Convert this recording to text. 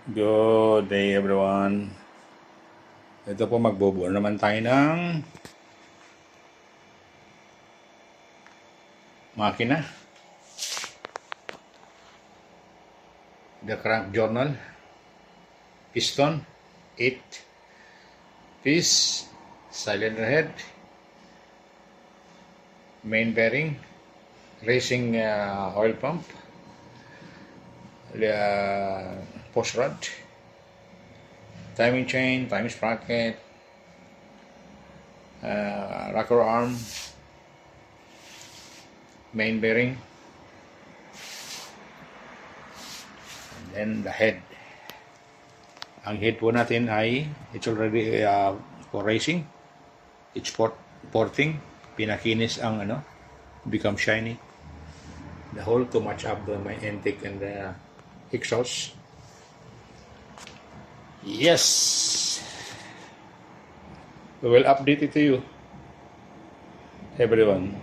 Good day everyone. Ito po, magbubuo naman tayo ng makina. The crank journal. Piston 8 piece. Cylinder head. Main bearing. Racing oil pump. Post rod. Timing chain, timing sprocket, rocker arm, main bearing, and then the head. Ang head po natin ay it's already for racing. It's porting. Pinakinis ang become shiny. The hole to match up my intake and the exhaust. Yes, we will update it to you, everyone.